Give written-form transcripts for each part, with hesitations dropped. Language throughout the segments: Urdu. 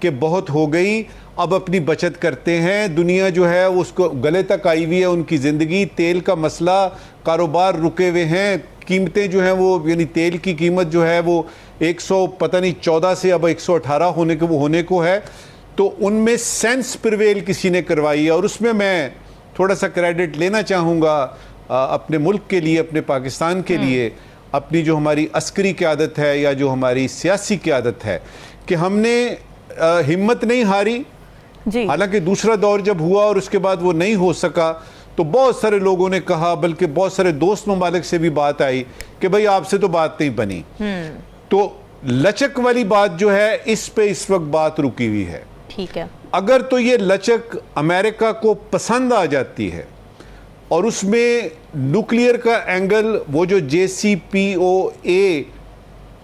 کہ بہت ہو گئی، اب اپنی بچت کرتے ہیں. دنیا جو ہے اس کو گلے تک آئی ہوئی ہے، ان کی زندگی، تیل کا مسئلہ، کاروبار رکے ہوئے ہیں، قیمتیں جو ہیں وہ یعنی تیل کی قیمت جو ہے وہ 114 سے اب 118 ہونے کو ہے. تو ان میں سینس پرویل کسی نے کروائی ہے، اور اس میں تھوڑا سا کریڈٹ لینا چاہوں گا اپنے ملک کے لیے، اپنے پاکستان کے لیے. اپنی جو ہماری عسکری قیادت ہے یا جو ہماری سیاسی قیادت ہے کہ ہم نے ہمت نہیں ہاری. حالانکہ دوسرا دور جب ہوا اور اس کے بعد وہ نہیں ہو سکا تو بہت سارے لوگوں نے کہا، بلکہ بہت سارے دوست ممالک سے بھی بات آئی کہ بھئی آپ سے تو بات نہیں بنی. تو لچک والی بات جو ہے اس پہ اس وقت بات رکی ہوئی ہے. ٹھیک ہے، اگر تو یہ لچک امریکہ کو پسند آ جاتی ہے اور اس میں نیوکلیئر کا اینگل، وہ جو JCPOA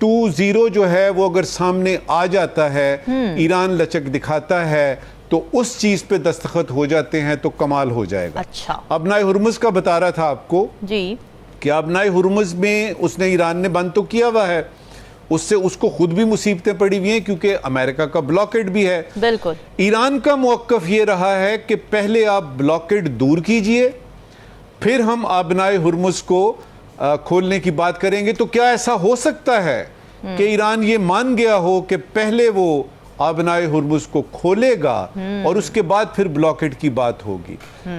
20 جو ہے وہ اگر سامنے آ جاتا ہے، ایران لچک دکھاتا ہے تو اس چیز پہ دستخط ہو جاتے ہیں تو کمال ہو جائے گا. اچھا، ابنائے ہرمز کا بتا رہا تھا آپ کو جی کہ ابنائے ہرمز میں اس نے ایران نے بند تو کیا ہوا ہے، اس کو خود بھی مصیبتیں پڑی ہوئی ہیں کیونکہ امریکہ کا بلاکیڈ بھی ہے. بالکل. ایران کا موقف یہ رہا ہے کہ پہلے آپ بلاکیڈ دور کیجئے، پھر ہم ابنائے ہرمز کو کھولنے کی بات کریں گے. تو کیا ایسا ہو سکتا ہے کہ ایران یہ مان گیا ہو کہ پہلے وہ ابنائے ہرمز کو کھولے گا اور اس کے بعد پھر بلاکیڈ کی بات ہوگی؟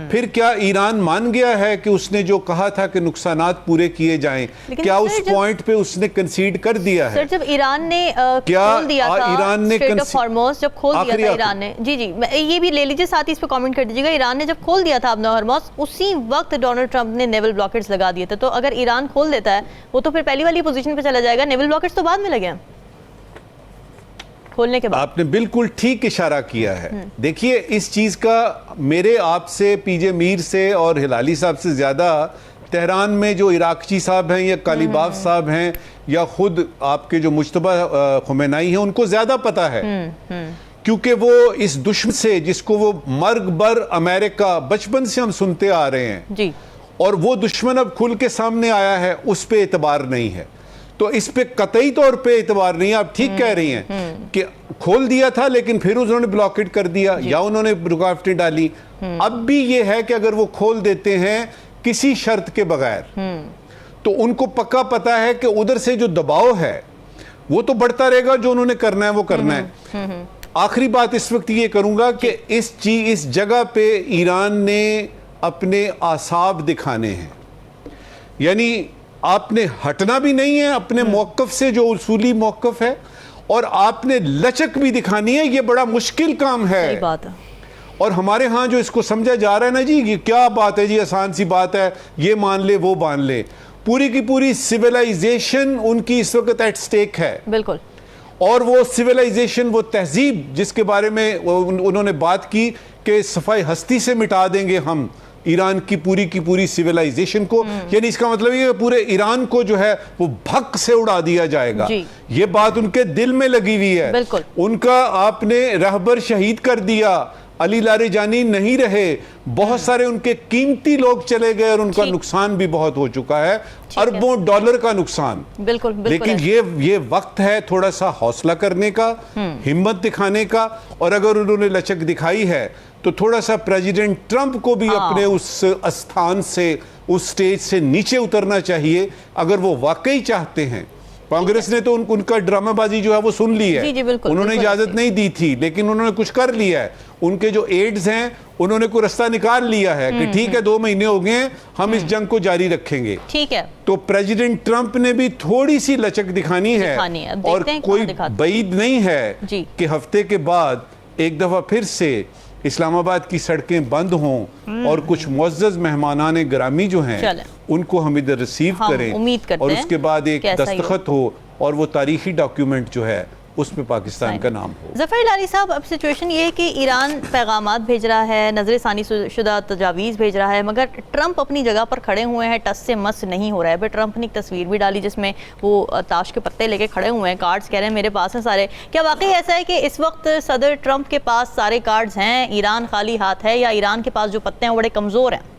پھر کیا ایران مان گیا ہے کہ اس نے جو کہا تھا کہ نقصانات پورے کیے جائیں، کیا اس پوائنٹ پہ اس نے کنسیڈ کر دیا ہے؟ سر جب ایران نے کھول دیا تھا اسٹریٹ آف ہارموز، جب کھول دیا تھا ایران نے، جی یہ بھی لے لیجیے ساتھ ہی اس پہ کامنٹ کر دیجیے گا، ایران نے جب کھول دیا تھا ابنائے ہرموز اسی وقت ڈونلڈ ٹرمپ نے نیول بلاکیڈز لگا دیے تھے. تو اگر ایران کھول دیتا ہے وہ تو پھر پہلی والی پوزیشن پہ چلا جائے گا. نیول بلاکیڈز تو بعد میں لگے ہیں کھولنے کے بعد. آپ نے بالکل ٹھیک اشارہ کیا ہے. دیکھیے اس چیز کا میرے آپ سے، پی جے میر سے اور ہلالی صاحب سے زیادہ تہران میں جو عراقچی صاحب ہیں یا قالیباف صاحب ہیں یا خود آپ کے جو مجتبی خمینائی ہیں ان کو زیادہ پتا ہے، کیونکہ وہ اس دشمن سے جس کو وہ مرگ بر امریکہ بچپن سے ہم سنتے آ رہے ہیں، جی، اور وہ دشمن اب کھل کے سامنے آیا ہے، اس پہ اعتبار نہیں ہے. تو اس پہ قطعی طور پہ اعتبار نہیں ہے. آپ ٹھیک کہہ رہی ہیں کہ کھول دیا تھا لیکن پھر انہوں نے بلاکیڈ کر دیا یا انہوں نے رکاوٹیں ڈالی. اب بھی یہ ہے کہ اگر وہ کھول دیتے ہیں کسی شرط کے بغیر تو ان کو پکا پتا ہے کہ ادھر سے جو دباؤ ہے وہ تو بڑھتا رہے گا، جو انہوں نے کرنا ہے وہ کرنا ہے. آخری بات اس وقت یہ کروں گا کہ اس جگہ پہ ایران نے اپنے اعصاب دکھانے ہیں، یعنی آپ نے ہٹنا بھی نہیں ہے اپنے موقف سے جو اصولی موقف ہے، اور آپ نے لچک بھی دکھانی ہے. یہ بڑا مشکل کام ہے. صحیح بات ہے. اور ہمارے ہاں جو اس کو سمجھا جا رہا ہے نا جی یہ کیا بات ہے جی، آسان سی بات ہے، یہ مان لے وہ مان لے. پوری کی پوری سویلائزیشن ان کی اس وقت ایٹ سٹیک ہے. بالکل. اور وہ سویلائزیشن، وہ تہذیب جس کے بارے میں انہوں نے بات کی کہ صفائی ہستی سے مٹا دیں گے ہم ایران کی پوری سویلائزیشن کو، یعنی اس کا مطلب یہ کہ پورے ایران کو جو ہے وہ بھک سے اڑا دیا جائے گا. یہ بات ان کے دل میں لگی ہوئی ہے. ان کا آپ نے رہبر شہید کر دیا، علی لاریجانی نہیں رہے، بہت سارے ان کے قیمتی لوگ چلے گئے اور ان کا نقصان بھی بہت ہو چکا ہے، اربوں ڈالر کا نقصان. لیکن یہ وقت ہے تھوڑا سا حوصلہ کرنے کا، ہمت دکھانے کا. اور اگر انہوں نے لچک دکھائی ہے تو تھوڑا سا پریزیڈنٹ ٹرمپ کو بھی اپنے اس استھان سے، اس سٹیج سے نیچے اترنا چاہیے اگر وہ واقعی چاہتے ہیں. کانگریس نے تو ان کا ڈرامہ بازی جو ہے وہ سن لی ہے، انہوں نے اجازت نہیں دی تھی لیکن انہوں نے کچھ کر لیا ہے. ان کے جو ایڈز ہیں انہوں نے کوئی رستہ نکال لیا ہے کہ ٹھیک ہے 2 مہینے ہو گئے ہیں، ہم اس جنگ کو جاری رکھیں گے. ٹھیک ہے. تو پریزیڈنٹ ٹرمپ نے بھی تھوڑی سی لچک دکھانی ہے، اور کوئی بعید نہیں ہے کہ ہفتے کے بعد ایک دفعہ پھر سے اسلام آباد کی سڑکیں بند ہوں اور کچھ معزز مہمانان گرامی جو ہیں ان کو ہم ادھر ریسیو کریں، اور اس کے بعد ایک دستخط ہو اور وہ تاریخی ڈاکیومنٹ جو ہے اس پہ پاکستان کا نام ہو. ظفر ہلالی صاحب، اب سچویشن یہ ہے کہ ایران پیغامات بھیج رہا ہے، نظر ثانی شدہ تجاویز بھیج رہا ہے، مگر ٹرمپ اپنی جگہ پر کھڑے ہوئے ہیں، ٹس سے مس نہیں ہو رہا ہے. ٹرمپ نے ایک تصویر بھی ڈالی جس میں وہ تاش کے پتے لے کے کھڑے ہوئے ہیں، کارڈز کہہ رہے ہیں میرے پاس ہیں سارے. کیا واقعی ایسا ہے کہ اس وقت صدر ٹرمپ کے پاس سارے کارڈز ہیں، ایران خالی ہاتھ ہے، یا ایران کے پاس جو پتے ہیں وہ بڑے کمزور ہیں؟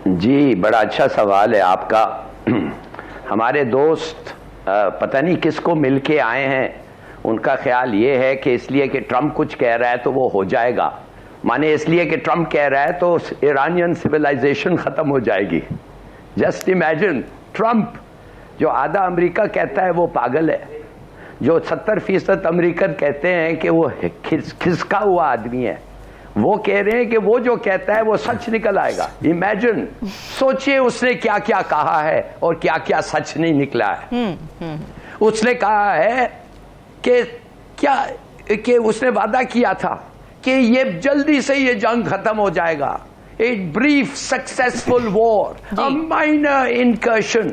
جی بڑا اچھا سوال ہے آپ کا. ہمارے دوست پتہ نہیں کس کو مل کے آئے ہیں. ان کا خیال یہ ہے کہ اس لیے کہ ٹرمپ کچھ کہہ رہا ہے تو وہ ہو جائے گا. مانے اس لیے کہ ٹرمپ کہہ رہا ہے تو ایرانین سویلائزیشن ختم ہو جائے گی. جسٹ امیجن, ٹرمپ جو آدھا امریکہ کہتا ہے وہ پاگل ہے, جو 70% امریکن کہتے ہیں کہ وہ کھسکا ہوا آدمی ہے, وہ کہہ رہے ہیں کہ وہ جو کہتا ہے وہ سچ نکل آئے گا. امیجن, سوچئے اس نے کیا کیا کہا ہے اور کیا کیا سچ نہیں نکلا ہے. اس نے کہا ہے کہ اس نے وعدہ کیا تھا کہ یہ جلدی سے یہ جنگ ختم ہو جائے گا. A brief successful war, a minor incursion.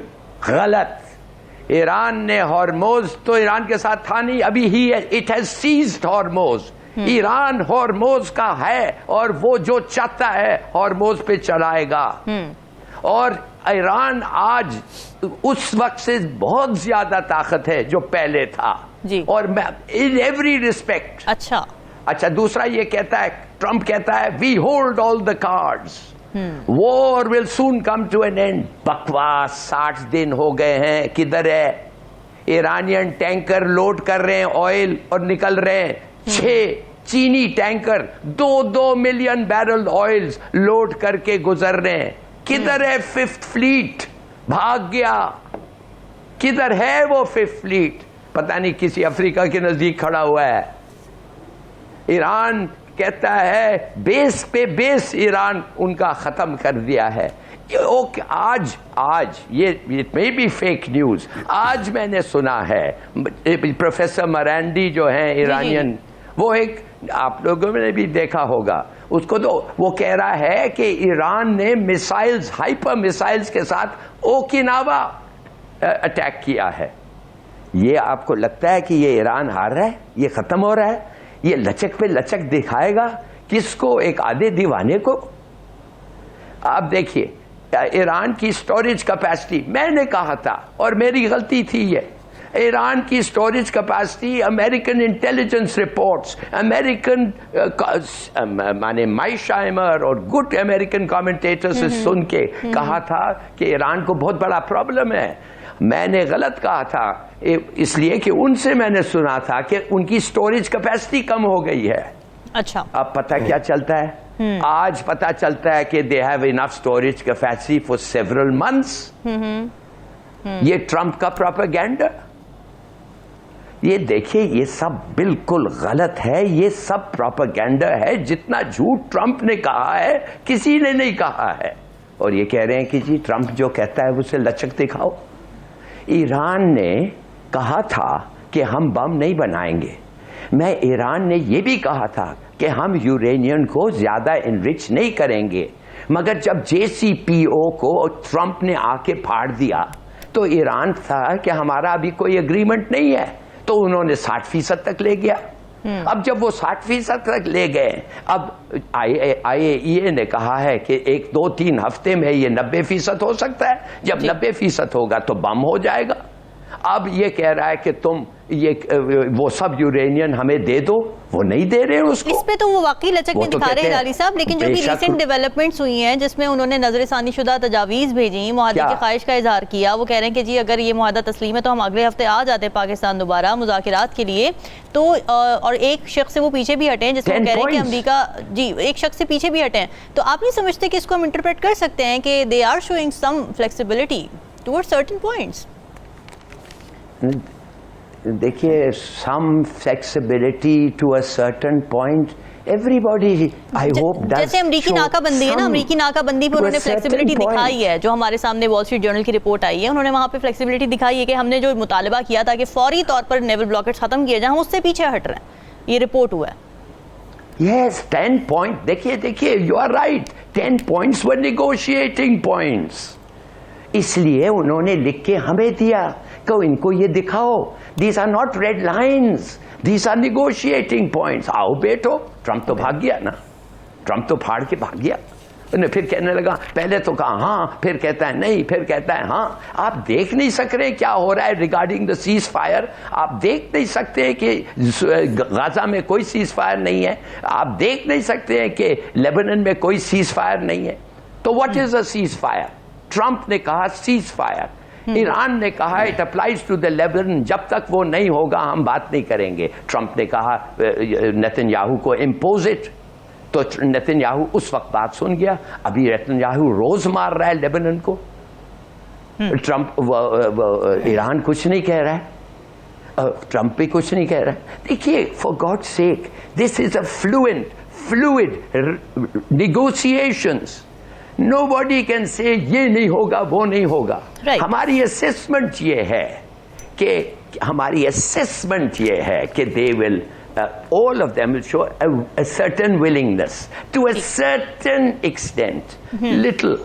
غلط. ایران نے ہارموز تو ایران کے ساتھ تھا نہیں, ابھی it has seized ہارموز. ایران ہارموز کا ہے اور وہ جو چاہتا ہے ہارموز پہ چلائے گا. اور ایران آج اس وقت سے بہت زیادہ طاقت ہے جو پہلے تھا, اور in every respect. اچھا دوسرا یہ کہتا ہے, ٹرمپ کہتا ہے we hold all the cards. War will soon come to an end. بکواس. 60 دن ہو گئے ہیں, کدھر ہے؟ ایرانین ٹینکر لوڈ کر رہے ہیں آئل اور نکل رہے ہیں. 6 چینی tanker 2 million barrel oil load کر کے گزر رہے ہیں. کدھر ہے 5th فلیٹ؟ بھاگ گیا. کدھر ہے وہ 5th فلیٹ؟ پتہ نہیں کسی افریقہ کے نزدیک کھڑا ہوا ہے. ایران کہتا ہے بیس پہ بیس ایران ان کا ختم کر دیا ہے. آج یہ میں بھی فیک نیوز, آج میں نے سنا ہے پروفیسر مرانڈی جو ہیں ایرانین, وہ ایک آپ لوگوں نے بھی دیکھا ہوگا اس کو, تو وہ کہہ رہا ہے کہ ایران نے میسائلز, ہائپر میسائلز کے ساتھ اوکیناوا اٹیک کیا ہے. یہ آپ کو لگتا ہے کہ یہ ایران ہار رہا ہے, یہ ختم ہو رہا ہے, یہ لچک پہ لچک دکھائے گا کس کو؟ ایک آدھے دیوانے کو. آپ دیکھیے ایران کی سٹوریج کیپیسٹی, میں نے کہا تھا اور میری غلطی تھی یہ, ایران کی storage capacity American intelligence reports, American مانے مائشائمر اور گڈ امریکن کامنٹیٹر سے سن کے کہا تھا کہ ایران کو بہت بڑا پرابلم ہے. میں نے غلط کہا تھا اس لیے کہ ان سے میں نے سنا تھا کہ ان کی سٹوریج کیپیسٹی کم ہو گئی ہے. اچھا, اب پتہ کیا چلتا ہے؟ آج پتہ چلتا ہے کہ they have enough storage capacity for several months. یہ ٹرمپ کا پروپیگنڈا. یہ دیکھیے یہ سب بالکل غلط ہے, یہ سب پروپیگنڈا ہے. جتنا جھوٹ ٹرمپ نے کہا ہے کسی نے نہیں کہا ہے. اور یہ کہہ رہے ہیں کہ جی ٹرمپ جو کہتا ہے اسے لچک دکھاؤ. ایران نے کہا تھا کہ ہم بم نہیں بنائیں گے. میں ایران نے یہ بھی کہا تھا کہ ہم یورینیم کو زیادہ انرچ نہیں کریں گے. مگر جب JCPO کو ٹرمپ نے آ کے پھاڑ دیا تو ایران تھا کہ ہمارا ابھی کوئی اگریمنٹ نہیں ہے, تو انہوں نے 60% تک لے گیا. اب جب وہ 60% تک لے گئے, اب IAEA نے کہا ہے کہ 1-2-3 ہفتے میں یہ 90% ہو سکتا ہے. جب 90% ہوگا تو بم ہو جائے گا. اب یہ کہہ رہا ہے کہ تم وہ سب یورینیم ہمیں دے دو, وہ نہیں دے رہے ہیں اس کو. اس پہ تو وہ واقعی لچک نہیں دکھا رہے علی صاحب, لیکن جو بھی ریسنٹ ڈیولپمنٹس ہوئی ہیں جس میں انہوں نے نظر ثانی شدہ تجاویز بھیجی, معاہدے کی خواہش کا اظہار کیا, وہ کہہ رہے ہیں کہ جی اگر یہ معاہدہ تسلیم ہے تو ہم اگلے ہفتے آ جاتے ہیں پاکستان دوبارہ مذاکرات کے لیے. تو اور ایک شخص سے وہ پیچھے بھی ہٹیں جس میں وہ کہہ رہے ہیں کہ امریکہ, جی ایک شخص سے پیچھے بھی ہٹیں. تو آپ نہیں سمجھتے کہ اس کو ہم انٹرپریٹ کر سکتے ہیں کہ they are showing some flexibility towards certain points? دیکھیے some flexibility to a certain point, everybody I hope does. جیسے امریکی ناکہ بندی ہے نا, امریکی ناکہ بندی پہ انہوں نے فلیکسیبلٹی دکھائی ہے, جو ہمارے سامنے وال اسٹریٹ جرنل کی رپورٹ آئی ہے, انہوں نے وہاں پہ فلیکسیبلٹی دکھائی ہے کہ ہم نے جو مطالبہ کیا تھا کہ فوری طور پر نیول بلاکٹس ختم کیے جائیں, ہم اس سے پیچھے ہٹ رہے ہیں. یہ رپورٹ ہوا ہے. Yes, 10 point. دیکھیے you are right. 10 points were negotiating points. اس لیے انہوں نے لکھ کے ہمیں دیا کہ ان کو یہ دکھاؤ, these are not red lines, these are negotiating points. آؤ بیٹھو. ٹرمپ تو بھاگ گیا نا, ٹرمپ تو پھاڑ کے بھاگ گیا. انہیں پھر کہنے لگا, پہلے تو کہا ہاں, پھر کہتا ہے نہیں, پھر کہتا ہے ہاں. آپ دیکھ نہیں سک رہے کیا ہو رہا ہے ریگارڈنگ دا سیز فائر؟ آپ دیکھ نہیں سکتے کہ غزہ میں کوئی سیز فائر نہیں ہے؟ آپ دیکھ نہیں سکتے ہیں کہ لیبنن میں کوئی سیز فائر نہیں ہے؟ تو what is a ceasefire? Trump نے کہا سیز فائر. ایران نے کہا it applies to the Lebanon, جب تک وہ نہیں ہوگا ہم بات نہیں کریں گے. ٹرمپ نے کہا نیتن یاہو کو امپوز اٹ, تو نیتن یاہو اس وقت بات سن گیا. ابھی نیتن یاہو روز مار رہا ہے لیبنان کو, ٹرمپ ایران کچھ نہیں کہہ رہا ہے, ٹرمپ بھی کچھ نہیں کہہ رہا ہے. دیکھیے for God sake this is a fluid negotiations. Nobody can say یہ نہیں ہوگا وہ نہیں ہوگا. ہماری assessment یہ ہے کہ they will all of them will show a certain willingness to a certain extent. Little.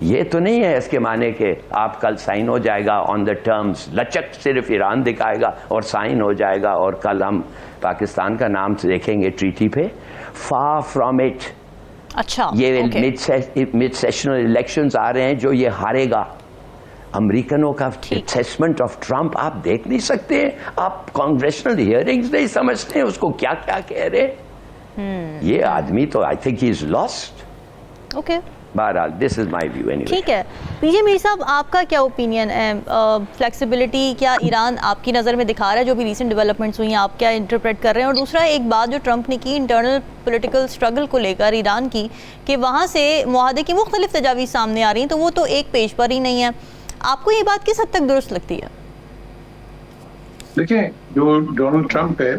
یہ تو نہیں ہے اس کے معنی کہ آپ کل سائن ہو جائے گا آن دا ٹرمز. لچک صرف ایران دکھائے گا اور سائن ہو جائے گا اور کل ہم پاکستان کا نام دیکھیں گے ٹریٹی پہ. far from it. اچھا یہ مڈ سیشنل الیکشنز آ رہے ہیں جو یہ ہارے گا. امریکنوں کا اسیسمنٹ آف ٹرمپ آپ دیکھ نہیں سکتے, آپ کانگریشنل ہیئرنگز نہیں سمجھتے اس کو کیا کیا کہہ رہے. یہ آدمی تو I think he is last. Okay, بہرحال دس از مائی ویو. ٹھیک ہے. پی جے میر صاحب آپ کا کیا اوپینین ہے, فلیکسیبلٹی کیا ایران آپ کی نظر میں دکھا رہا ہے, جو بھی ریسنٹ ڈیولپمنٹس ہوئی ہیں آپ کیا انٹرپریٹ کر رہے ہیں؟ اور دوسرا ایک بات جو ٹرمپ نے کی انٹرنل پولیٹیکل اسٹرگل کو لے کر ایران کی, کہ وہاں سے معاہدے کی مختلف تجاویز سامنے آ رہی ہیں, تو وہ تو ایک پیج پر ہی نہیں ہے. آپ کو یہ بات کس حد تک درست لگتی ہے؟ دیکھیں, جو ڈونلڈ ٹرمپ ہے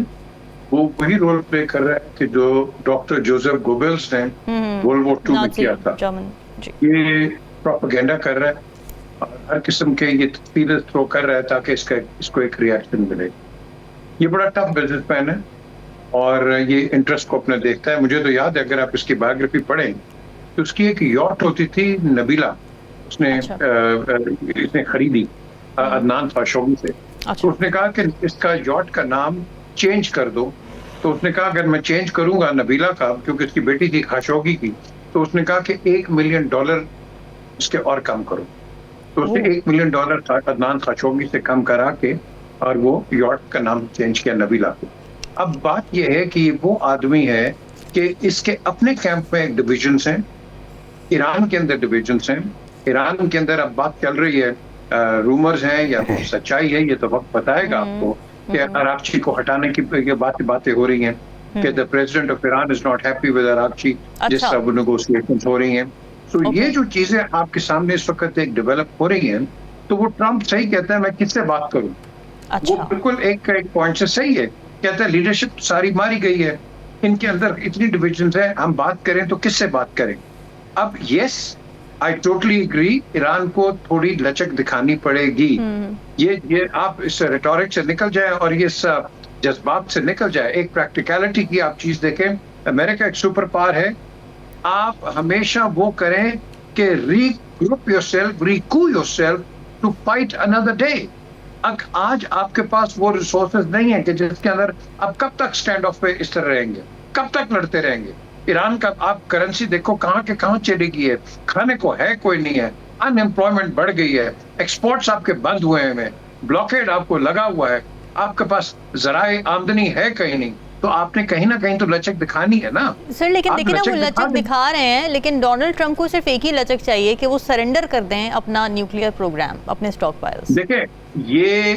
وہ وہی رول پلے کر رہا ہے کہ جو ڈاکٹر جوزف گوبلز نے ورلڈ وار 2 میں کیا تھا. یہ پروپیگنڈا کر رہا ہے اور ہر قسم کے یہ تصویریں تھرو کر رہا ہے تاکہ اس کو ایک ریئیکشن ملے. یہ بڑا ٹف بزنس مین ہے اور یہ انٹرسٹ کو اپنا دیکھتا ہے. مجھے تو یاد ہے, اگر آپ اس کی بایوگرافی پڑھیں تو اس کی ایک یاٹ ہوتی تھی نبیلہ, اس نے خریدی عدنان خاشقجی سے. تو اس نے کہا کہ اس کا یاٹ کا نام چینج کر دو. تو اس نے کہا اگر میں چینج کروں گا نبیلہ کا, کیونکہ اس کی بیٹی تھی خاشقجی کی, تو اس نے کہا کہ $1 ملین اس کے اور کم کرو. تو اس نے $1 ملین عدنان خاشقجی سے کم کرا کے اور وہ یاٹ کا نام چینج کیا نبیلہ کو. اب بات یہ ہے کہ وہ آدمی ہے کہ اس کے اپنے کیمپ میں ڈویژنس ہیں, ایران کے اندر ڈویژنس ہیں. ایران کے اندر اب بات چل رہی ہے, رومرز ہیں یا سچائی ہے یہ تو وقت بتائے گا آپ کو, کہ عراقچی کو ہٹانے کی باتیں ہو رہی ہیں کہ the president of Iran is not happy with Araghchi, جس طرح وہ نیگوسیشنز ہو رہی ہیں. تو یہ جو چیزیں آپ کے سامنے اس وقت ایک ڈیولپ ہو رہی ہیں, تو وہ ٹرمپ صحیح کہتا ہے میں کس سے بات کروں. وہ بالکل ایک پوائنٹ سے صحیح ہے, کہتا ہے لیڈرشپ ساری ماری گئی ہے, ان کے اندر اتنی ڈویژنز ہیں, ہم بات کریں تو کس سے بات کریں. اب یس آئی ٹوٹلی اگری, ایران کو تھوڑی لچک دکھانی پڑے گی. یہ آپ اس ریٹورک سے نکل جائیں اور یہ جذبات سے نکل جائے, ایک پریکٹیکلٹی کی آپ چیز دیکھیں. امریکہ ایک سپر پاور ہے, آپ ہمیشہ وہ کریں کہ regroup yourself to fight another day. آج آپ کے پاس وہ ریسورسز نہیں ہیں کہ جس کے اندر آپ کب تک سٹینڈ آف پہ اس طرح رہیں گے, کب تک لڑتے رہیں گے. ایران کا آپ کرنسی دیکھو کہاں کے کہاں چلی گئی ہے, کھانے کو ہے کوئی نہیں ہے, ان امپلائمنٹ بڑھ گئی ہے, ایکسپورٹس آپ کے بند ہوئے ہیں, بلاکیڈ آپ کو لگا ہوا ہے, آپ کے پاس ذرائع آمدنی ہے کہیں نہیں. تو آپ نے کہیں نہ کہیں تو لچک دکھانی ہے نا سر. لیکن دیکھیں نا وہ لچک دکھا رہے ہیں, لیکن ڈونلڈ ٹرمپ کو صرف ایک ہی لچک چاہیے کہ وہ سرنڈر کر دیں اپنا نیوکلیئر پروگرام, اپنے اسٹاک پائلز. دیکھیں یہ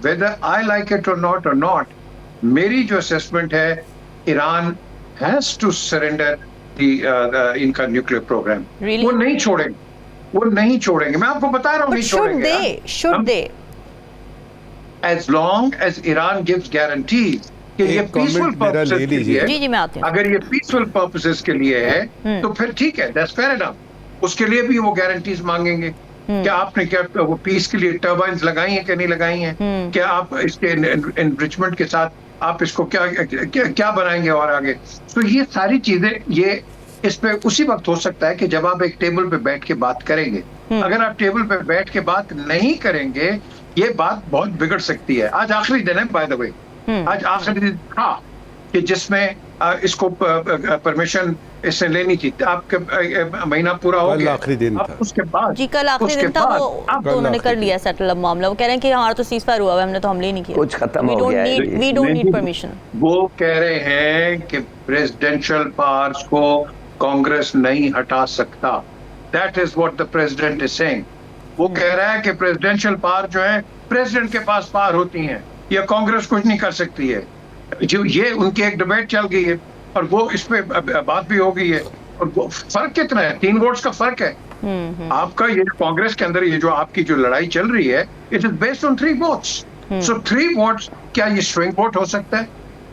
whether I like it or not, میری جو اسیسمنٹ ہے, ایران has to surrender ان کا نیوکلیئر پروگرام. وہ نہیں چھوڑیں گے, وہ نہیں چھوڑیں گے, میں آپ کو بتا رہا ہوں نہیں چھوڑیں گے. should they as long as Iran gives guarantees کہ یہ پیسفل پرپسز کے لیے ہے, اگر یہ پیسفل پرپسز کے لیے ہے تو پھر ٹھیک ہے, that's fair enough. اس کے لیے بھی وہ گارنٹیز مانگیں گے کہ آپ نے کیا وہ پیس کے لیے ٹربائنز لگائی ہیں کہ نہیں لگائی ہیں, کیا آپ اس کے انریچمنٹ کے ساتھ آپ اس کو کیا بنائیں گے اور آگے. تو یہ ساری چیزیں یہ اس پہ اسی وقت ہو سکتا ہے کہ جب آپ ایک ٹیبل پہ بیٹھ کے بات کریں گے. اگر آپ ٹیبل پہ بیٹھ کے بات نہیں کریں گے یہ بات بہت بگڑ سکتی ہے. آج آخری دن ہے بائی دا وے, آج آخری دن تھا کہ جس میں اس کو پرمیشن اس نے لینی تھی. آپ کا مہینہ پورا ہو گیا, آخری دن تھا اس کے بعد جی کل آخری دن تھا, وہ تو انہوں نے کر لیا سیٹل اب معاملہ. وہ کہہ رہے ہیں کہ ہمارا تو سیز فائر ہوا ہے, ہم نے تو حملے نہیں کیا, کچھ ختم ہو گیا ہے, وی ڈونٹ نیڈ پرمیشن. وہ کہہ رہے ہیں کہ پریزیڈینشل پاورز کو کانگریس نہیں ہٹا سکتا. That is what the president is saying. وہ کہہ رہا ہے کہ پریزیڈینشیل پاور جو ہے پریزیڈنٹ کے پاس پاور ہوتی ہیں, یا کانگریس کچھ نہیں کر سکتی ہے. جو یہ ان کی ایک ڈبیٹ چل گئی ہے اور وہ اس پہ بات بھی ہو گئی ہے. اور وہ فرق کتنا ہے, 3 ووٹس کا فرق ہے. آپ کا یہ کانگریس کے اندر یہ جو آپ کی جو لڑائی چل رہی ہے, it is based on 3 votes. So 3 votes, کیا یہ سوئنگ ووٹ ہو سکتا ہے؟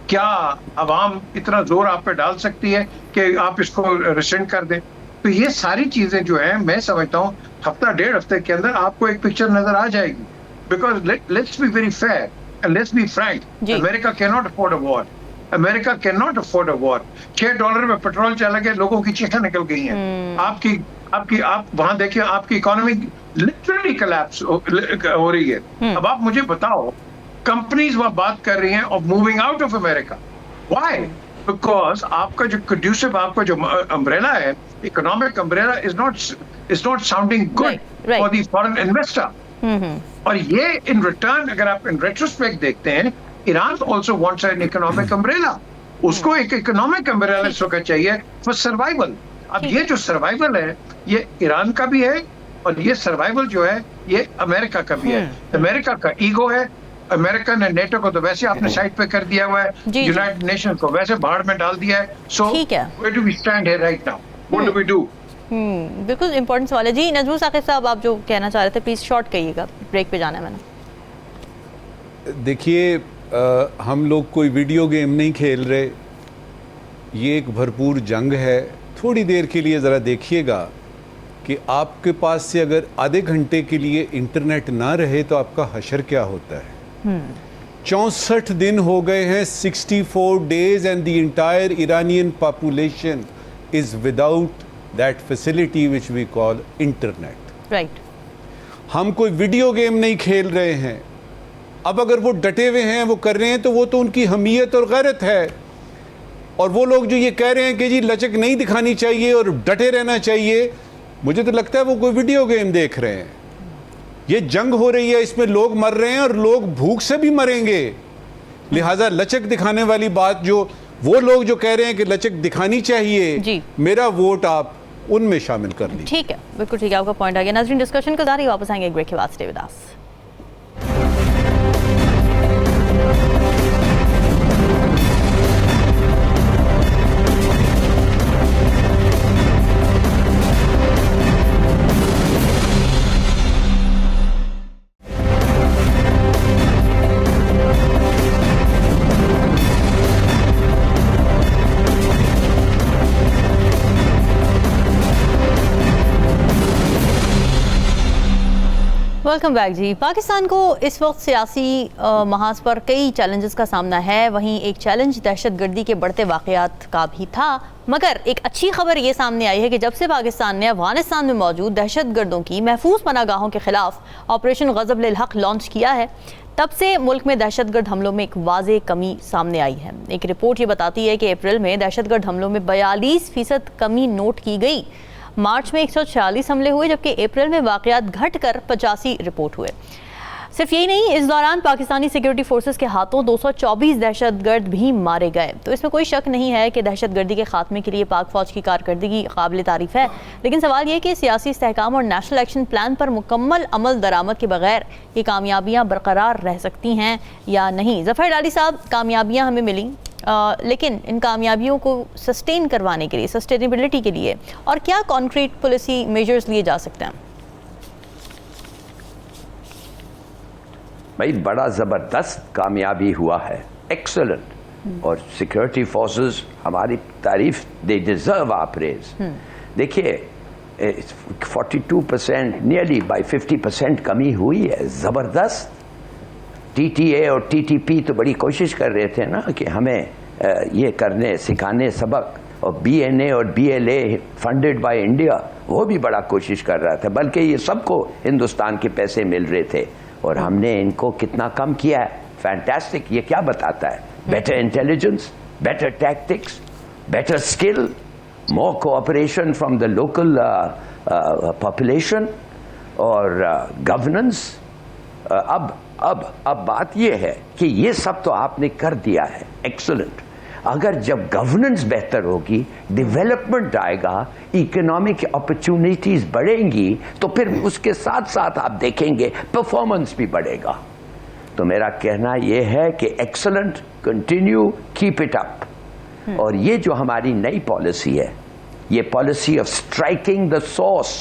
کیا عوام اتنا زور آپ پہ ڈال سکتی ہے کہ آپ اس کو ریسنڈ کر دیں؟ تو یہ ساری چیزیں جو ہیں میں سمجھتا ہوں ہفتہ 1.5 ہفتے کے اندر آپ کو ایک پکچر نظر آ جائے گی. Because let's be very fair and let's be frank, امریکہ کی ناٹ افورڈ اے وار. امریکہ کی ناٹ افورڈ اے وار. $6 میں پیٹرول چلا گیا, لوگوں کی چیخیں نکل گئی ہیں. آپ وہاں دیکھیں, آپ کی اکانومی لٹرلی کولیپس ہو رہی ہے. اب آپ مجھے بتاؤ, کمپنیز وہاں بات کر رہی ہیں of moving out of America. Why? Because آپ کا جو کنڈیوسو, آپ کا جو امبریلا ہے, economic umbrella is not sounding good for the foreign investor. اور یہ ان ریٹرن اگر آپ ان ریٹروسپیکٹ دیکھتے ہیں, Iran also wants an economic umbrella. اس کو ایک اکنامک امبریلا اس وقت چاہیے فار سروائیول. اب یہ جو سروائیول ہے یہ ایران کا بھی ہے, اور یہ سروائیول جو ہے یہ امریکہ کا بھی ہے. امریکہ کا ایگو ہے. امریکہ نے نیٹو کو تو ویسے آپ نے سائٹ پہ کر دیا ہوا ہے, یونائٹڈ نیشن کو ویسے بھاڑ میں ڈال دیا ہے. So where do we stand here right now, what do we do? بالکل امپورٹنٹ سوال ہے. جی نجمو ثاقب صاحب, آپ جو کہنا چاہ رہے تھے پلیز شارٹ کہیے گا, بریک پہ جانا ہے میں نے. دیکھیے, ہم لوگ کوئی ویڈیو گیم نہیں کھیل رہے, یہ ایک بھرپور جنگ ہے. تھوڑی دیر کے لیے ذرا دیکھیے گا کہ آپ کے پاس سے اگر آدھے گھنٹے کے لیے انٹرنیٹ نہ رہے تو آپ کا حشر کیا ہوتا ہے. 64 دن ہو گئے ہیں, 64 days, and the entire Iranian population is without that facility which we call internet. Right. ہم کوئی ویڈیو گیم نہیں کھیل رہے ہیں. اب اگر وہ ڈٹے ہوئے ہیں, وہ کر رہے ہیں, تو وہ تو ان کی حمیت اور غیرت ہے. اور وہ لوگ جو یہ کہہ رہے ہیں کہ جی لچک نہیں دکھانی چاہیے اور ڈٹے رہنا چاہیے, مجھے تو لگتا ہے وہ کوئی ویڈیو گیم دیکھ رہے ہیں. یہ جنگ ہو رہی ہے, اس میں لوگ مر رہے ہیں اور لوگ بھوک سے بھی مریں گے. لہٰذا لچک دکھانے والی بات, جو وہ لوگ جو کہہ رہے ہیں کہ لچک دکھانی چاہیے, میرا ووٹ آپ ان میں شامل کر لیجیے. ٹھیک ہے, بالکل ٹھیک ہے, آپ کا پوائنٹ آ گیا. ناظرین ڈسکشن کو جاری, واپس آئیں گے ایک بریک کے بعد. Stay with us. Welcome back. جی, پاکستان کو اس وقت سیاسی محاذ پر کئی چیلنجز کا سامنا ہے. وہیں ایک چیلنج دہشت گردی کے بڑھتے واقعات کا بھی تھا, مگر ایک اچھی خبر یہ سامنے آئی ہے کہ جب سے پاکستان نے افغانستان میں موجود دہشت گردوں کی محفوظ پناہ گاہوں کے خلاف آپریشن غضب للحق لانچ کیا ہے, تب سے ملک میں دہشت گرد حملوں میں ایک واضح کمی سامنے آئی ہے. ایک رپورٹ یہ بتاتی ہے کہ اپریل میں دہشت گرد حملوں میں 42% کمی نوٹ کی گئی. مارچ میں 146 حملے ہوئے, جبکہ اپریل میں واقعات گھٹ کر 85 رپورٹ ہوئے. صرف یہی نہیں, اس دوران پاکستانی سیکیورٹی فورسز کے ہاتھوں 224 دہشت گرد بھی مارے گئے. تو اس میں کوئی شک نہیں ہے کہ دہشت گردی کے خاتمے کے لیے پاک فوج کی کارکردگی قابل تعریف ہے. لیکن سوال یہ کہ سیاسی استحکام اور نیشنل ایکشن پلان پر مکمل عمل درآمد کے بغیر یہ کامیابیاں برقرار رہ سکتی ہیں یا نہیں. ظفر ڈالی صاحب, کامیابیاں ہمیں ملیں, لیکن ان کامیابیوں کو سسٹین کروانے کے لیے, سسٹینیبلٹی کے لیے, اور کیا کانکریٹ پالیسی میجرز لیے جا سکتے ہیں؟ بھائی بڑا زبردست کامیابی ہوا ہے, ایکسلنٹ. اور سیکورٹی فورسز ہماری تعریف, دے ڈیزرو آور پریز. دیکھیے 42%, نیئرلی بائی 50% کمی ہوئی ہے, زبردست. ٹی ٹی اے اور ٹی ٹی پی تو بڑی کوشش کر رہے تھے نا کہ ہمیں یہ کرنے سکھانے سبق, اور بی این اے اور B L A funded by India, وہ بھی بڑا کوشش کر رہا تھا. بلکہ یہ سب کو ہندوستان کے پیسے مل رہے تھے, اور ہم نے ان کو کتنا کم کیا ہے. فینٹاسٹک. یہ کیا بتاتا ہے؟ Better intelligence, better tactics, better skill, more cooperation from the local population, اور گورننس. اب بات یہ ہے کہ یہ سب تو آپ نے کر دیا ہے, ایکسلنٹ. اگر جب گورننس بہتر ہوگی, ڈیولپمنٹ آئے گا, اکنامک اپرچونیٹیز بڑھیں گی, تو پھر اس کے ساتھ ساتھ آپ دیکھیں گے پرفارمنس بھی بڑھے گا. تو میرا کہنا یہ ہے کہ excellent, continue, keep it up. اور یہ جو ہماری نئی پالیسی ہے, یہ policy of striking the source,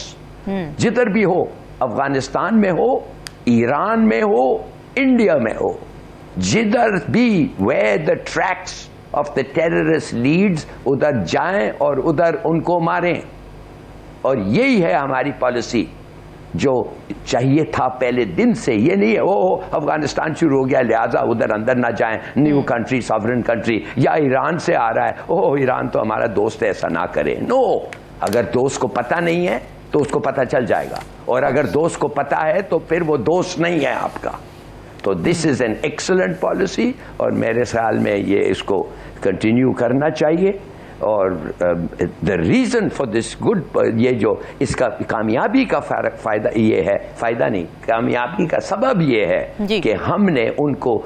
جدھر بھی ہو, افغانستان میں ہو, ایران میں ہو, انڈیا میں ہو, جدھر بھی where the tracks of the terrorist leads, ادھر جائیں اور ادھر ان کو ماریں. اور یہی ہے ہماری پالیسی جو چاہیے تھا پہلے دن سے. یہ نہیں ہے وہ افغانستان شروع ہو گیا لہذا ادھر اندر نہ جائیں, نیو کنٹری, ساورن کنٹری, یا ایران سے آ رہا ہے ایران تو ہمارا دوست ہے ایسا نہ کرے. نو, اگر دوست کو پتہ نہیں ہے تو اس کو پتہ چل جائے گا, اور اگر دوست کو پتہ ہے تو پھر وہ دوست نہیں ہے آپ کا. تو دس از این ایکسلنٹ پالیسی, اور میرے خیال میں یہ اس کو کنٹینیو کرنا چاہیے. اور the reason for this good, یہ جو اس کا کامیابی کا فائدہ یہ ہے, فائدہ نہیں, کامیابی کا سبب یہ ہے کہ ہم نے ان کو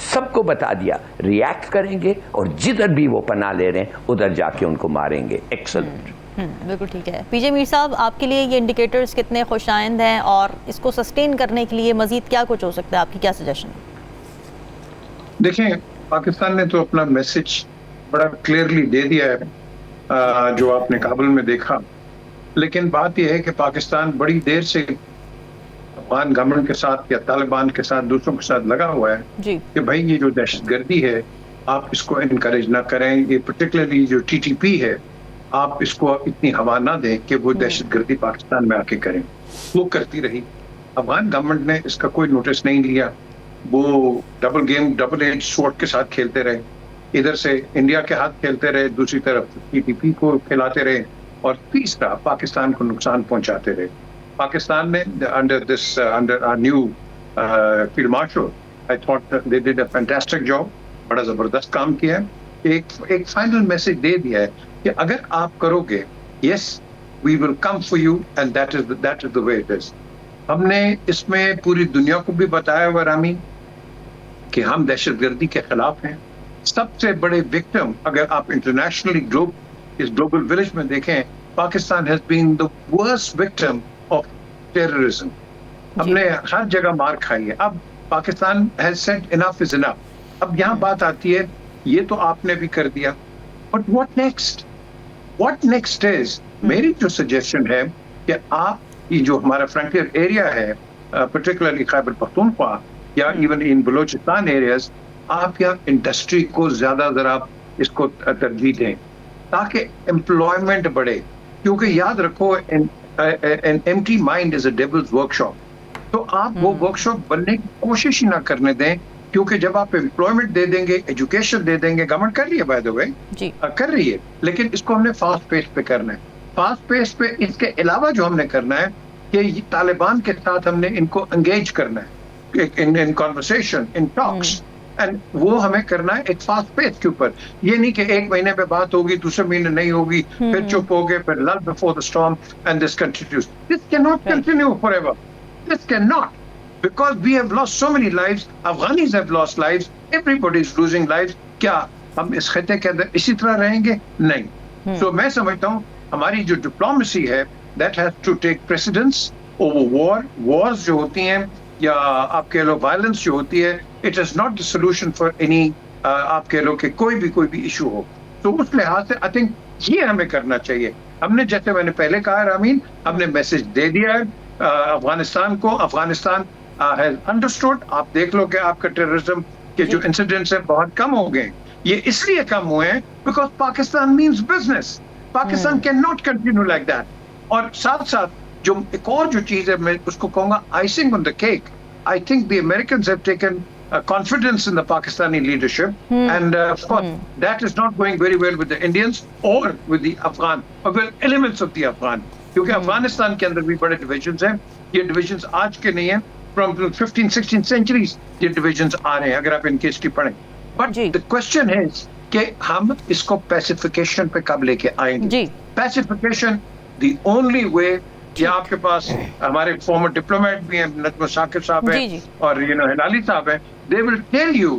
سب کو بتا دیا ریئیکٹ کریں گے, اور جدھر بھی وہ پناہ لے رہے ہیں ادھر جا کے ان کو ماریں گے. ایکسلنٹ. بالکل ٹھیک ہے. پی جے میر صاحب, آپ کے لیے یہ انڈیکیٹرز کتنے خوش آئند ہیں, اور اس کو سسٹین کرنے کے لیے مزید کیا کچھ ہو سکتا ہے, آپ کی کیا سجیشن ہے؟ دیکھیں, پاکستان نے تو اپنا میسج بڑا کلیئرلی دے دیا ہے جو آپ نے کابل میں دیکھا, لیکن بات یہ ہے کہ پاکستان بڑی دیر سے افغان گورنمنٹ کے ساتھ یا طالبان کے ساتھ دوسروں کے ساتھ لگا ہوا ہے کہ بھائی یہ جو دہشت گردی ہے آپ اس کو انکریج نہ کریں, یہ پرٹیکولرلی جو ٹی ٹی پی ہے آپ اس کو اتنی ہوا نہ دیں کہ وہ دہشت گردی پاکستان میں آ کے کریں. وہ کرتی رہی, افغان گورنمنٹ نے اس کا کوئی نوٹس نہیں لیا, وہ double game, double edge sword کے ساتھ کھیلتے رہے, ادھر سے انڈیا کے ہاتھ کھیلتے رہے, دوسری طرف ٹی ٹی پی کو کھلاتے رہے, اور تیسرا پاکستان کو نقصان پہنچاتے رہے. پاکستان نے under new field marshal, I thought they did a fantastic job, بڑا زبردست کام کیا ہے. ایک فائنل میسج دے دیا ہے کہ اگر آپ کرو گے, yes we will come for you, and that is the way it is. ہم نے اس میں پوری دنیا کو بھی بتایا ہوا رامین کہ ہم دہشت گردی کے خلاف ہیں. سب سے بڑے وکٹم اگر آپ انٹرنیشنلی اس گلوبل ولیج میں دیکھیں, Pakistan has been the worst victim of terrorism. ہم نے ہر جگہ مار کھائی ہے. اب پاکستان ہیز سیڈ انف از انف. اب یہاں بات آتی ہے, یہ تو آپ نے بھی کر دیا, but what next? What next is, میری جو سجیشن ہے کہ آپ یہ جو ہمارا فرنٹیئر ایریا ہے, پرٹیکولرلی خیبر پختونخوا یا ایون ان بلوچستان ایریاز, آپ یہاں انڈسٹری کو زیادہ ذرا اس کو ترجیح دیں تاکہ امپلائمنٹ بڑھے. کیونکہ یاد رکھو, an empty mind is a devil's workshop. تو آپ وہ ورک شاپ بننے کی کوشش ہی نہ کرنے دیں, کیونکہ جب آپ امپلائمنٹ دے دیں گے, ایجوکیشن دے دیں گے, گورنمنٹ کر رہی ہے بائی دا وے, کر رہی ہے, لیکن اس کو ہم نے فاسٹ پیس پہ کرنا ہے. فاسٹ پیس پہ اس کے علاوہ جو ہم نے کرنا ہے کہ طالبان کے ساتھ ہم نے ان کو انگیج کرنا ہے ان کانورسیشن, ان ٹاکس, اینڈ وہ ہمیں کرنا ہے ایک فاسٹ پیس کے اوپر. یہ نہیں کہ ایک مہینے پہ بات ہوگی, دوسرے مہینے نہیں ہوگی, پھر چپ ہو گئے, پھر lull before the storm, and this continues. This cannot continue forever. This cannot. Because we have lost so many lives, Afghanis have lost lives, everybody is losing lives. کیا ہم اس خطے کے اندر اسی طرح رہیں گے؟ نہیں. So میں سمجھتا ہوں ہماری جو ڈپلومیسی ہے that has to take precedence over war. Wars جو ہوتی ہیں یا آپ کہہ لو وائلنس جو ہوتی ہے, it is not the solution for any آپ کہہ لو کہ کوئی بھی ایشو ہو. تو اس لحاظ سے آئی تھنک یہ ہمیں کرنا چاہیے. ہم نے جیسے میں نے پہلے کہا رامین, ہم نے میسج دے دیا ہے افغانستان کو. Afghanistan has understood. آپ دیکھ لو کہ آپ کا ٹیررزم کے جو انسیڈنٹس ہیں بہت کم ہو گئے. یہ اس لیے کم ہوئے ہیں because Pakistan means business. Pakistan can not continue like that. اور ساتھ ساتھ جو ایک اور جو چیز ہے, میں اس کو کہوں گا icing on the cake. I think the Americans have taken confidence in the Pakistani leadership, and of course that is not going very well with the Indians or with the Afghan, or with elements of the Afghan. کیونکہ افغانستان کے اندر بھی بڑے ڈویژنز ہیں. یہ ڈویژنز آج کے نہیں ہیں, فرام 15-16 سینچریز یہ ڈویژنز آ رہے ہیں اگر آپ ان کی ہسٹری پڑھیں. بٹ the question is کہ ہم اس کو پیسیفیکیشن پہ کب لے کے آئیں گے. پیسیفیکیشن the only way. یا آپ کے پاس ہمارے فارمر ڈپلومیٹ بھی ہیں, نجم ثاقب صاحب ہیں اور ہلالی صاحب ہیں. They will tell you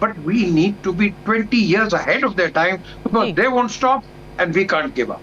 but we need to be 20 years ahead of their time because they won't stop and we can't give up.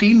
3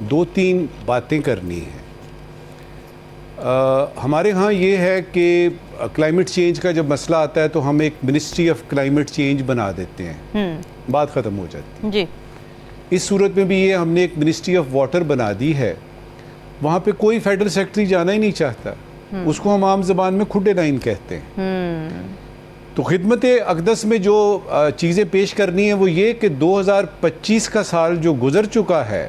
دو تین باتیں کرنی ہیں. ہمارے ہاں یہ ہے کہ کلائمیٹ چینج کا جب مسئلہ آتا ہے تو ہم ایک منسٹری آف کلائمیٹ چینج بنا دیتے ہیں, بات ختم ہو جاتی ہے. جی, اس صورت میں بھی یہ ہم نے ایک منسٹری آف واٹر بنا دی ہے, وہاں پہ کوئی فیڈرل سیکرٹری جانا ہی نہیں چاہتا, اس کو ہم عام زبان میں کھڈے لائن کہتے ہیں. تو خدمت اقدس میں جو چیزیں پیش کرنی ہیں وہ یہ کہ 2025 کا سال جو گزر چکا ہے,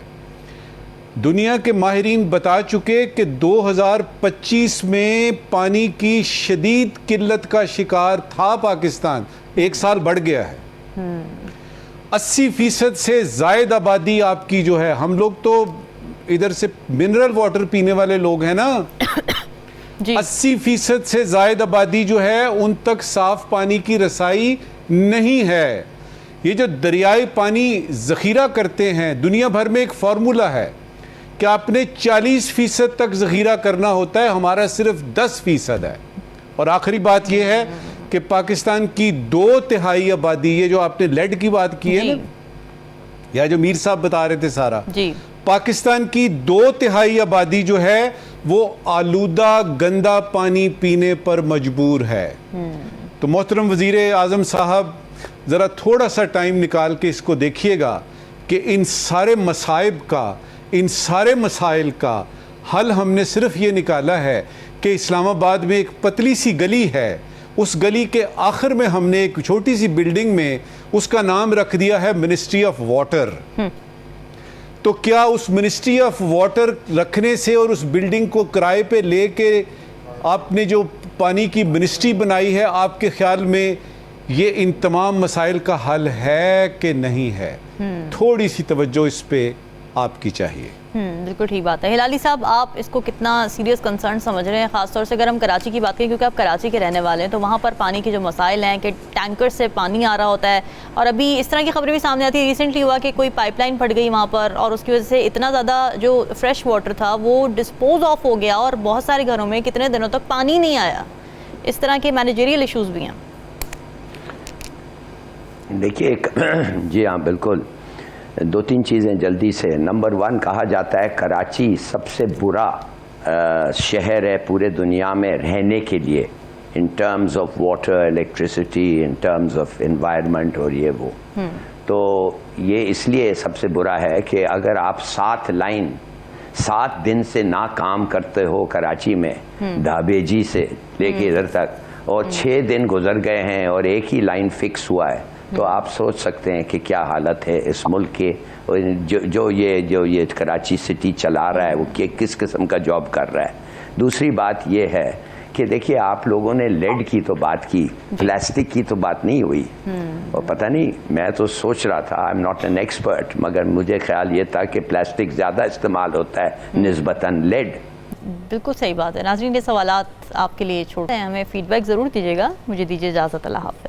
دنیا کے ماہرین بتا چکے کہ 2025 میں پانی کی شدید قلت کا شکار تھا پاکستان, ایک سال بڑھ گیا ہے. 80% سے زائد آبادی آپ کی جو ہے, ہم لوگ تو ادھر سے منرل واٹر پینے والے لوگ ہیں نا, 80% سے زائد آبادی جو ہے ان تک صاف پانی کی رسائی نہیں ہے. یہ جو دریائے پانی ذخیرہ کرتے ہیں, دنیا بھر میں ایک فارمولا ہے کہ آپ نے 40% تک ذخیرہ کرنا ہوتا ہے, ہمارا صرف 10% ہے. اور آخری بات یہ ہے کہ پاکستان کی 2/3 آبادی, یہ جو آپ نے لیڈ کی بات کی ہے نا, یا جو میر صاحب بتا رہے تھے سارا, پاکستان کی 2/3 آبادی جو ہے وہ آلودہ گندا پانی پینے پر مجبور ہے. تو محترم وزیر اعظم صاحب ذرا تھوڑا سا ٹائم نکال کے اس کو دیکھیے گا کہ ان سارے مصائب کا, ان سارے مسائل کا حل ہم نے صرف یہ نکالا ہے کہ اسلام آباد میں ایک پتلی سی گلی ہے, اس گلی کے آخر میں ہم نے ایک چھوٹی سی بلڈنگ میں اس کا نام رکھ دیا ہے منسٹری آف واٹر. تو کیا اس منسٹری آف واٹر رکھنے سے اور اس بلڈنگ کو کرائے پہ لے کے آپ نے جو پانی کی منسٹری بنائی ہے, آپ کے خیال میں یہ ان تمام مسائل کا حل ہے کہ نہیں ہے؟ تھوڑی سی توجہ اس پہ آپ کی چاہیے. بالکل ٹھیک بات ہے. ہلالی صاحب, آپ اس کو کتنا سیریس کنسرن سمجھ رہے ہیں, خاص طور سے اگر ہم کراچی کی بات کریں, کیونکہ آپ کراچی کے رہنے والے ہیں, تو وہاں پر پانی کے جو مسائل ہیں کہ ٹینکر سے پانی آ رہا ہوتا ہے, اور ابھی اس طرح کی خبریں بھی سامنے آتی ہے. ریسنٹلی ہوا کہ کوئی پائپ لائن پھٹ گئی وہاں پر, اور اس کی وجہ سے اتنا زیادہ جو فریش واٹر تھا وہ ڈسپوز آف ہو گیا, اور بہت سارے گھروں میں کتنے دنوں تک پانی نہیں آیا. اس طرح کے مینیجریل ایشوز بھی ہیں. دیکھیے, جی ہاں بالکل, 2-3 چیزیں جلدی سے. نمبر 1, کہا جاتا ہے کراچی سب سے برا شہر ہے پورے دنیا میں رہنے کے لیے, in terms of water, electricity, in terms of environment اور یہ وہ. تو یہ اس لیے سب سے برا ہے کہ اگر آپ 7 دن سے نہ کام کرتے ہو کراچی میں, ڈھابیجی سے لے کے ادھر تک, اور 6 دن گزر گئے ہیں اور ایک ہی لائن فکس ہوا ہے, تو آپ سوچ سکتے ہیں کہ کیا حالت ہے اس ملک کے. جو یہ کراچی سٹی چلا رہا ہے وہ کس قسم کا جاب کر رہا ہے. دوسری بات یہ ہے کہ دیکھیے, آپ لوگوں نے لیڈ کی تو بات کی, پلاسٹک کی تو بات نہیں ہوئی. اور پتہ نہیں, میں تو سوچ رہا تھا, I am not an expert, مگر مجھے خیال یہ تھا کہ پلاسٹک زیادہ استعمال ہوتا ہے نسبتاً لیڈ. بالکل صحیح بات ہے. ناظرین, یہ سوالات آپ کے لیے چھوڑتے ہیں, ہمیں فیڈ بیک ضرور دیجیے گا. مجھے دیجیے اجازت, اللہ حافظ.